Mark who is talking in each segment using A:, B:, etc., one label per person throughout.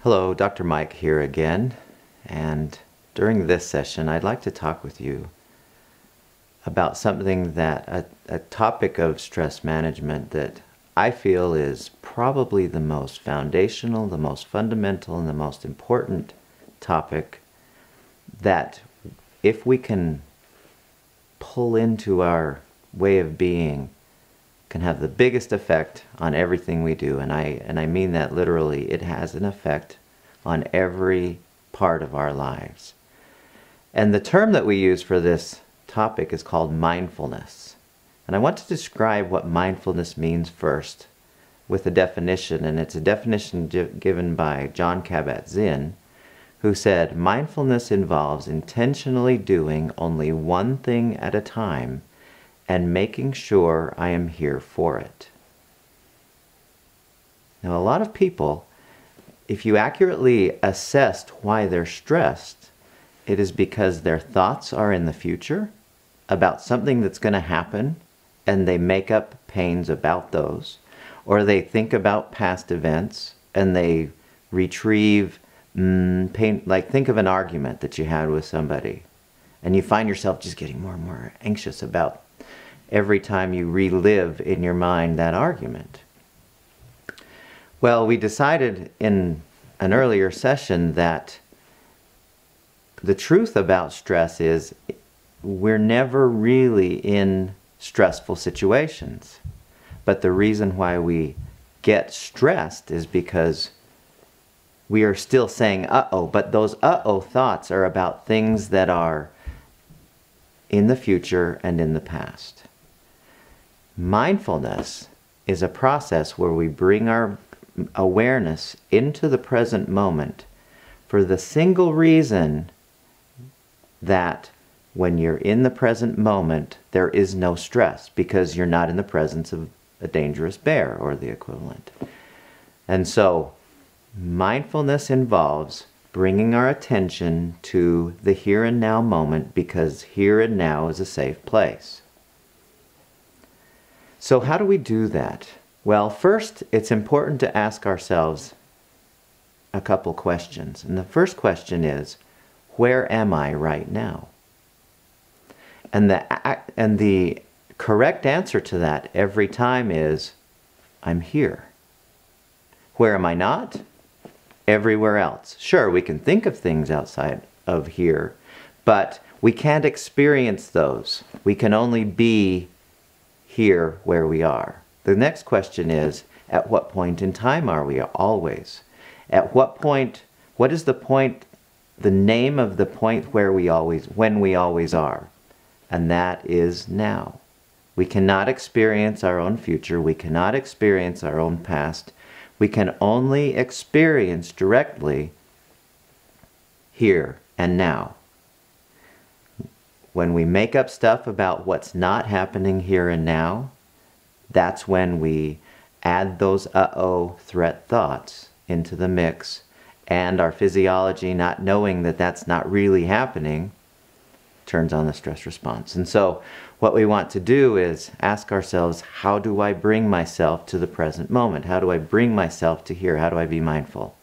A: Hello, Dr. Mike here again, and during this session I'd like to talk with you about something that, a topic of stress management that I feel is probably the most foundational, the most fundamental, and the most important topic that if we can pull into our way of being can have the biggest effect on everything we do. And I mean that literally. It has an effect on every part of our lives. And the term that we use for this topic is called mindfulness. And I want to describe what mindfulness means first with a definition. And it's a definition given by Jon Kabat-Zinn, who said, mindfulness involves intentionally doing only one thing at a time and making sure I am here for it. Now, a lot of people, if you accurately assessed why they're stressed, it is because their thoughts are in the future about something that's going to happen, and they make up pains about those, or they think about past events and they retrieve pain. Like, think of an argument that you had with somebody, and you find yourself just getting more and more anxious about every time you relive in your mind that argument. Well, we decided in an earlier session that the truth about stress is we're never really in stressful situations. But the reason why we get stressed is because we are still saying uh-oh, but those uh-oh thoughts are about things that are in the future and in the past. Mindfulness is a process where we bring our awareness into the present moment for the single reason that when you're in the present moment, there is no stress because you're not in the presence of a dangerous bear or the equivalent. And so mindfulness involves bringing our attention to the here and now moment because here and now is a safe place. So how do we do that? Well, first, it's important to ask ourselves a couple questions. And the first question is, where am I right now? And the correct answer to that every time is, I'm here. Where am I not? Everywhere else. Sure, we can think of things outside of here, but we can't experience those. We can only be here where we are. The next question is, at what point in time are we always? At what point, what is the point, the name of the point where we always, when we always are? And that is now. We cannot experience our own future. We cannot experience our own past. We can only experience directly here and now. When we make up stuff about what's not happening here and now, that's when we add those uh-oh threat thoughts into the mix, and our physiology, not knowing that that's not really happening, turns on the stress response. And so what we want to do is ask ourselves, how do I bring myself to the present moment? How do I bring myself to here? How do I be mindful?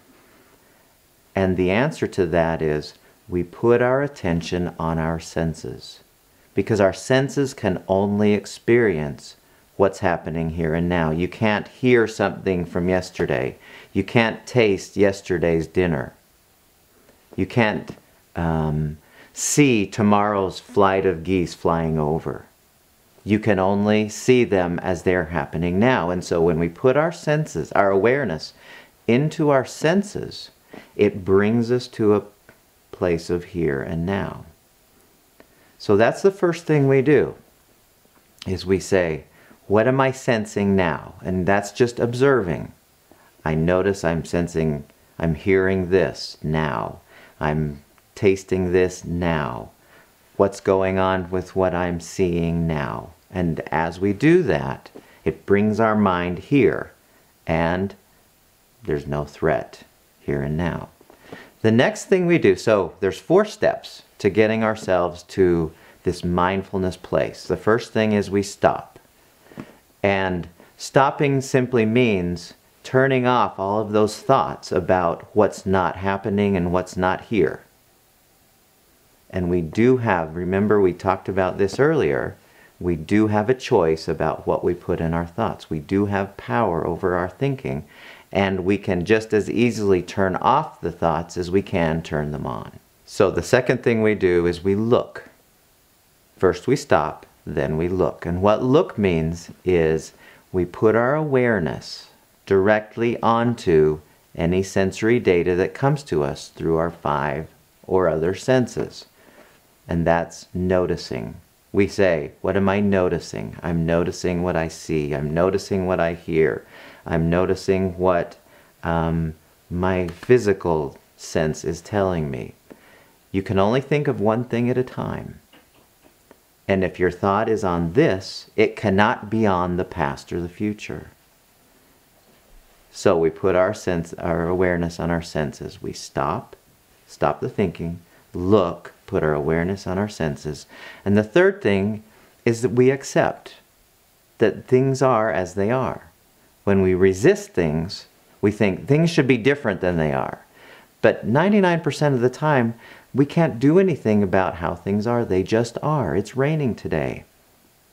A: And the answer to that is we put our attention on our senses, because our senses can only experience what's happening here and now. You can't hear something from yesterday. You can't taste yesterday's dinner. You can't see tomorrow's flight of geese flying over. You can only see them as they're happening now. And so when we put our senses, our awareness, into our senses, it brings us to a place of here and now. So that's the first thing we do, is we say, what am I sensing now? And that's just observing. I notice I'm sensing, I'm hearing this now. I'm tasting this now. What's going on with what I'm seeing now? And as we do that, it brings our mind here, and there's no threat here and now. The next thing we do, so there's 4 steps to getting ourselves to this mindfulness place. The first thing is we stop. And stopping simply means turning off all of those thoughts about what's not happening and what's not here. And we do have, remember we talked about this earlier, we do have a choice about what we put in our thoughts. We do have power over our thinking, and we can just as easily turn off the thoughts as we can turn them on. So the second thing we do is we look. First we stop, then we look. And what look means is we put our awareness directly onto any sensory data that comes to us through our 5 or other senses. And that's noticing. We say, what am I noticing? I'm noticing what I see. I'm noticing what I hear. I'm noticing what my physical sense is telling me. You can only think of one thing at a time. And if your thought is on this, it cannot be on the past or the future. So we put our awareness on our senses. We stop the thinking, look, put our awareness on our senses. And the third thing is that we accept that things are as they are. When we resist things, we think things should be different than they are. But 99% of the time, we can't do anything about how things are. They just are. It's raining today.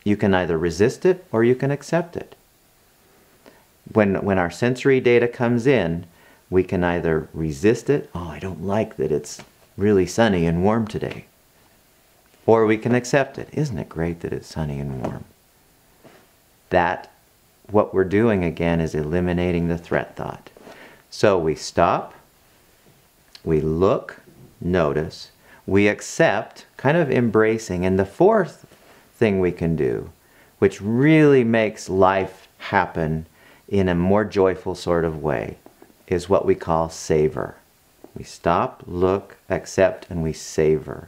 A: You can either resist it or you can accept it. When our sensory data comes in, we can either resist it. Oh, I don't like that it's really sunny and warm today. Or we can accept it. Isn't it great that it's sunny and warm? What we're doing again is eliminating the threat thought. So we stop, we look, notice, we accept, kind of embracing. And the fourth thing we can do, which really makes life happen in a more joyful sort of way, is what we call savor. We stop, look, accept, and we savor.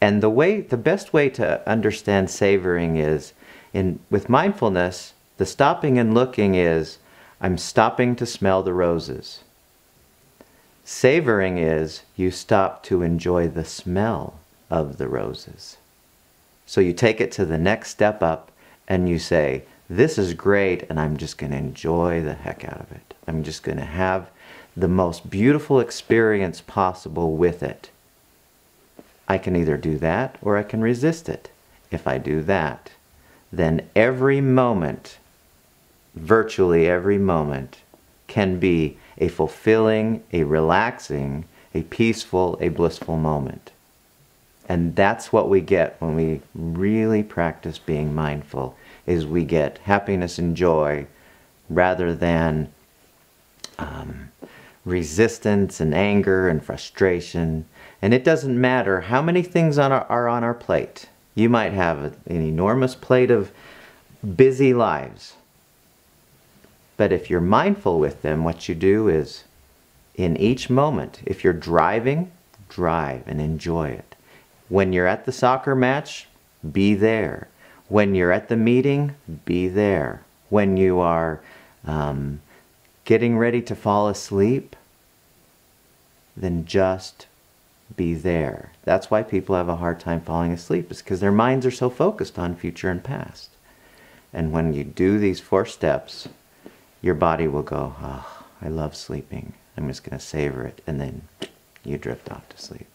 A: And the best way to understand savoring is, with mindfulness, the stopping and looking is, I'm stopping to smell the roses. Savoring is, you stop to enjoy the smell of the roses. So you take it to the next step up and you say, this is great and I'm just going to enjoy the heck out of it. I'm just going to have the most beautiful experience possible with it. I can either do that or I can resist it. If I do that, then every moment, virtually every moment, can be a fulfilling, a relaxing, a peaceful, a blissful moment. And that's what we get when we really practice being mindful, is we get happiness and joy rather than resistance and anger and frustration. And it doesn't matter how many things are on our plate. You might have an enormous plate of busy lives. But if you're mindful with them, what you do is, in each moment, if you're driving, drive and enjoy it. When you're at the soccer match, be there. When you're at the meeting, be there. When you are getting ready to fall asleep, then just be there. That's why people have a hard time falling asleep, is because their minds are so focused on future and past. And when you do these 4 steps, your body will go, oh, I love sleeping. I'm just going to savor it. And then you drift off to sleep.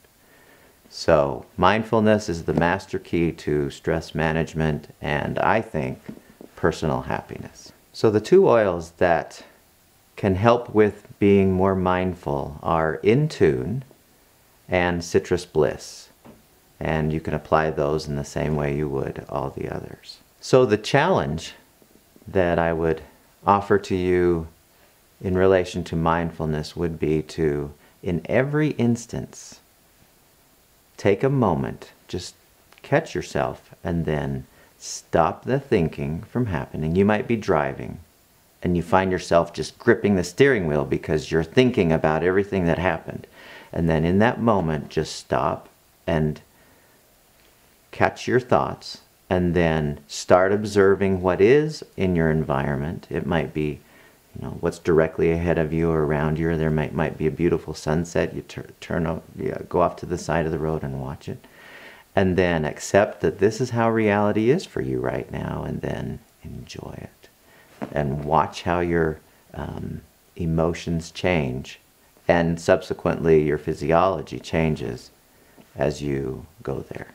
A: So mindfulness is the master key to stress management and, I think, personal happiness. So the 2 oils that can help with being more mindful are In Tune and Citrus Bliss. And you can apply those in the same way you would all the others. So the challenge that I would offer to you in relation to mindfulness would be to, in every instance, take a moment, just catch yourself, and then stop the thinking from happening. You might be driving, and you find yourself just gripping the steering wheel because you're thinking about everything that happened. And then in that moment, just stop and catch your thoughts, and then start observing what is in your environment. It might be, what's directly ahead of you or around you. Or there might be a beautiful sunset. You go off to the side of the road and watch it. And then accept that this is how reality is for you right now, and then enjoy it. And watch how your emotions change, and subsequently your physiology changes as you go there.